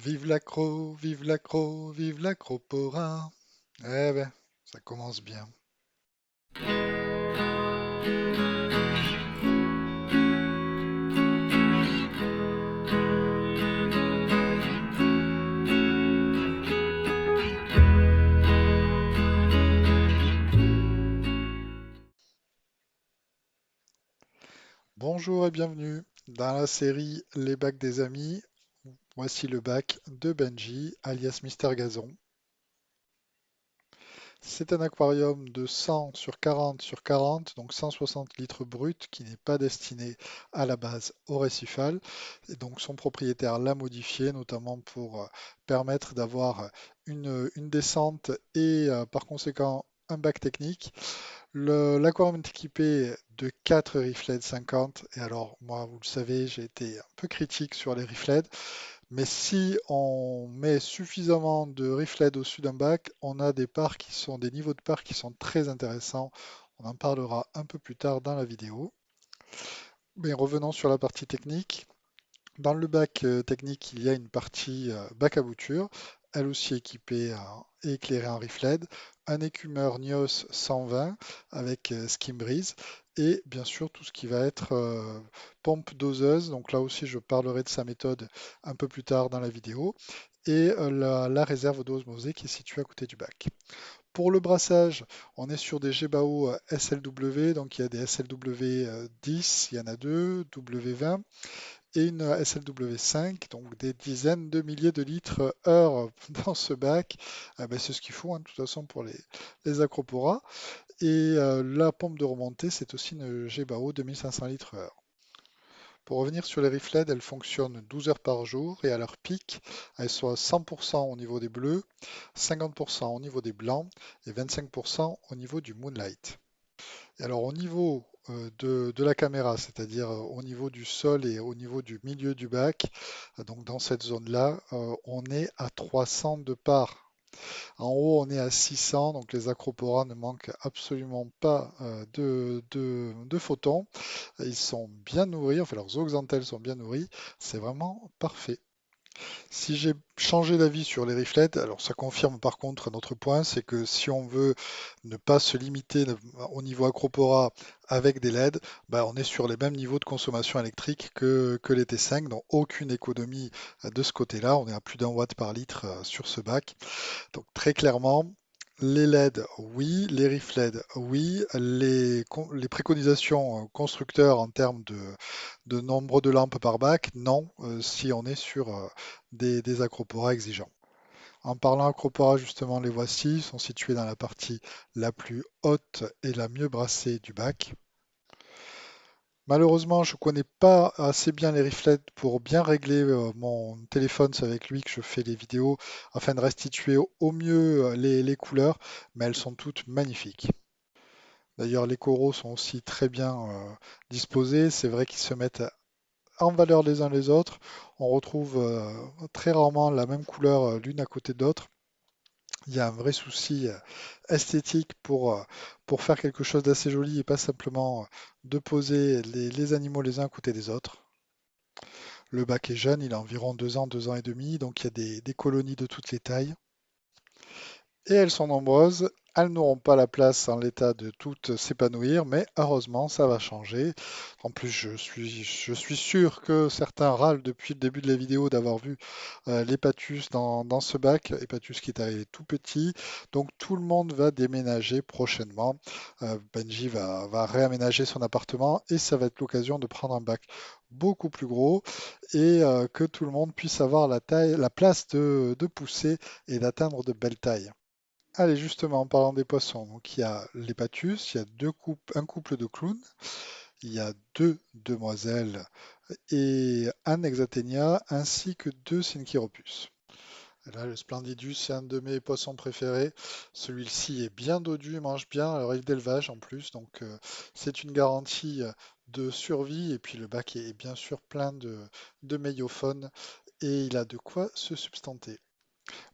Vive l'accro, vive l'acropora. Eh ben, ça commence bien. Bonjour et bienvenue dans la série Les bacs des amis. Voici le bac de Benji, alias Mister Gazon. C'est un aquarium de 100 sur 40 sur 40, donc 160 litres bruts, qui n'est pas destiné à la base au récifal. Et donc son propriétaire l'a modifié, notamment pour permettre d'avoir une descente et par conséquent un bac technique. L'aquarium est équipé de 4 Reefled 50. Et alors, moi, vous le savez, j'ai été un peu critique sur les Reefled. Mais si on met suffisamment de Reefled au-dessus d'un bac, on a des niveaux de parts qui sont très intéressants. On en parlera un peu plus tard dans la vidéo. Mais revenons sur la partie technique. Dans le bac technique, il y a une partie bac à bouture, elle aussi équipée et éclairée en Reefled, un écumeur NIOS 120 avec Skim Breeze et bien sûr tout ce qui va être pompe doseuse. Donc là aussi, je parlerai de sa méthode un peu plus tard dans la vidéo et la réserve d'osmosée qui est située à côté du bac. Pour le brassage, on est sur des Gebao SLW, donc il y a des SLW 10, il y en a deux, W20 et une SLW5, donc des dizaines de milliers de litres heure dans ce bac. Ben, c'est ce qu'il faut, hein, de toute façon, pour les acroporas. Et la pompe de remontée, c'est aussi une Gebao 2500 litres heure. Pour revenir sur les Reefled, elles fonctionnent 12 heures par jour et à leur pic, elles sont à 100% au niveau des bleus, 50% au niveau des blancs et 25% au niveau du moonlight. Et alors au niveau de la caméra, c'est-à-dire au niveau du sol et au niveau du milieu du bac, donc dans cette zone-là, on est à 300 de part. En haut, on est à 600, donc les acroporas ne manquent absolument pas de photons. Ils sont bien nourris, enfin leurs zooxanthelles sont bien nourris, c'est vraiment parfait. Si j'ai changé d'avis sur les riflets, alors ça confirme par contre notre point, c'est que si on veut ne pas se limiter au niveau Acropora avec des LED, bah, on est sur les mêmes niveaux de consommation électrique que les T5, donc aucune économie de ce côté-là. On est à plus d'un watt par litre sur ce bac. Donc très clairement, les LED, oui, les RIF-LED, oui, les préconisations constructeurs en termes de nombre de lampes par bac, non, si on est sur des acroporas exigeants. En parlant acropora, justement, les voici, ils sont situés dans la partie la plus haute et la mieux brassée du bac. Malheureusement, je ne connais pas assez bien les reflets pour bien régler mon téléphone. C'est avec lui que je fais les vidéos afin de restituer au mieux les couleurs, mais elles sont toutes magnifiques. D'ailleurs, les coraux sont aussi très bien disposés. C'est vrai qu'ils se mettent en valeur les uns les autres. On retrouve très rarement la même couleur l'une à côté de l'autre. Il y a un vrai souci esthétique pour faire quelque chose d'assez joli et pas simplement de poser les animaux les uns à côté des autres. Le bac est jeune, il a environ 2 ans et demi, donc il y a des colonies de toutes les tailles. Et elles sont nombreuses. Elles n'auront pas la place en l'état de toutes s'épanouir, mais heureusement, ça va changer. En plus, je suis sûr que certains râlent depuis le début de la vidéo d'avoir vu l'Hépatus dans ce bac. Hépatus qui est arrivé tout petit. Donc tout le monde va déménager prochainement. Benji va réaménager son appartement et ça va être l'occasion de prendre un bac beaucoup plus gros et que tout le monde puisse avoir la taille, la place de pousser et d'atteindre de belles tailles. Allez, justement, en parlant des poissons, donc il y a l'Hépatus, il y a un couple de clowns, il y a deux demoiselles et un Hexaténia, ainsi que deux Synchiropus. Et là, le Splendidus, c'est un de mes poissons préférés. Celui-ci est bien dodu, il mange bien, alors il est d'élevage en plus, donc c'est une garantie de survie. Et puis le bac est bien sûr plein de méiofaune et il a de quoi se substanter.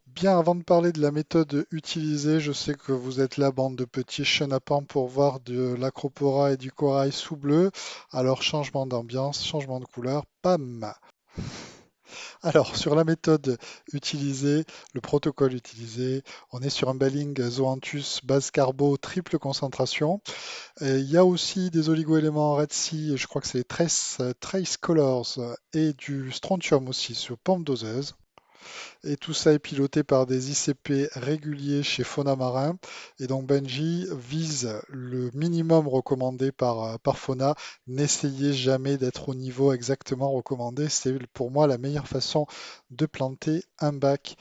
Bien, avant de parler de la méthode utilisée, je sais que vous êtes la bande de petits chenapans pour voir de l'acropora et du corail sous bleu. Alors, changement d'ambiance, changement de couleur, pam! Alors, sur la méthode utilisée, le protocole utilisé, on est sur un Belling Zoanthus base carbo triple concentration. Et il y a aussi des oligoéléments Red Sea, je crois que c'est les Trace Colors et du strontium aussi sur pompe doseuse. Et tout ça est piloté par des ICP réguliers chez Fauna Marin. Et donc Benji vise le minimum recommandé par Fauna. N'essayez jamais d'être au niveau exactement recommandé. C'est pour moi la meilleure façon de planter un bac.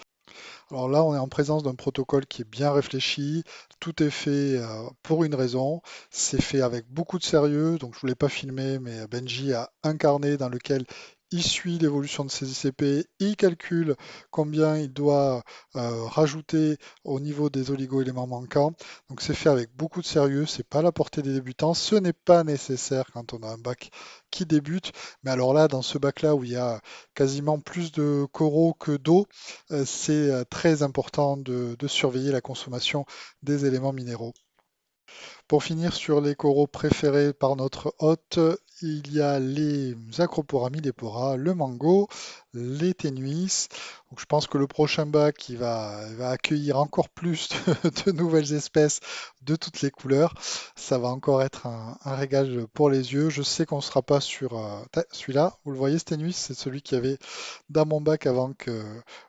Alors là, on est en présence d'un protocole qui est bien réfléchi. Tout est fait pour une raison. C'est fait avec beaucoup de sérieux. Donc je ne voulais pas filmer, mais Benji a un carnet dans lequel il suit l'évolution de ses ICP, il calcule combien il doit rajouter au niveau des oligo-éléments manquants. Donc c'est fait avec beaucoup de sérieux, c'est pas à la portée des débutants, ce n'est pas nécessaire quand on a un bac qui débute. Mais alors là, dans ce bac-là où il y a quasiment plus de coraux que d'eau, c'est très important de surveiller la consommation des éléments minéraux. Pour finir sur les coraux préférés par notre hôte, il y a les Acropora millipora, le mango, les ténuis. Donc je pense que le prochain bac il va accueillir encore plus de nouvelles espèces de toutes les couleurs. Ça va encore être un régal pour les yeux. Je sais qu'on ne sera pas sur celui-là. Vous le voyez, ce ténuis, c'est celui qui avait dans mon bac avant que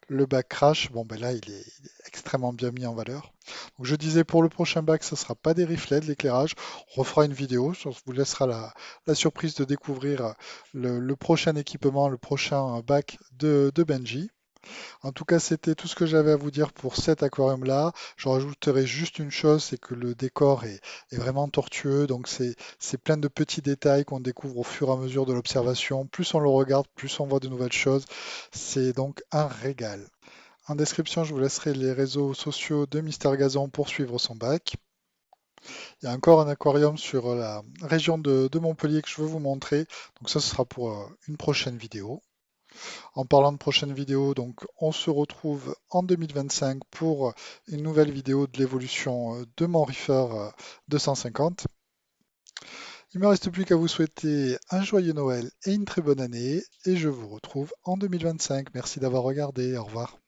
le bac crash. Bon, ben là, il est extrêmement bien mis en valeur. Donc, je disais pour le prochain bac, ce ne sera pas des reflets, de l'éclairage. On refera une vidéo. On vous laissera la surprise de découvrir le prochain équipement, le prochain bac de Benji. En tout cas, c'était tout ce que j'avais à vous dire pour cet aquarium-là. Je rajouterai juste une chose, c'est que le décor est vraiment tortueux. Donc, c'est plein de petits détails qu'on découvre au fur et à mesure de l'observation. Plus on le regarde, plus on voit de nouvelles choses. C'est donc un régal. En description, je vous laisserai les réseaux sociaux de Mister Gazon pour suivre son bac. Il y a encore un aquarium sur la région de Montpellier que je veux vous montrer. Donc ça, ce sera pour une prochaine vidéo. En parlant de prochaine vidéo, donc on se retrouve en 2025 pour une nouvelle vidéo de l'évolution de mon Reefer 250. Il ne me reste plus qu'à vous souhaiter un joyeux Noël et une très bonne année. Et je vous retrouve en 2025. Merci d'avoir regardé. Au revoir.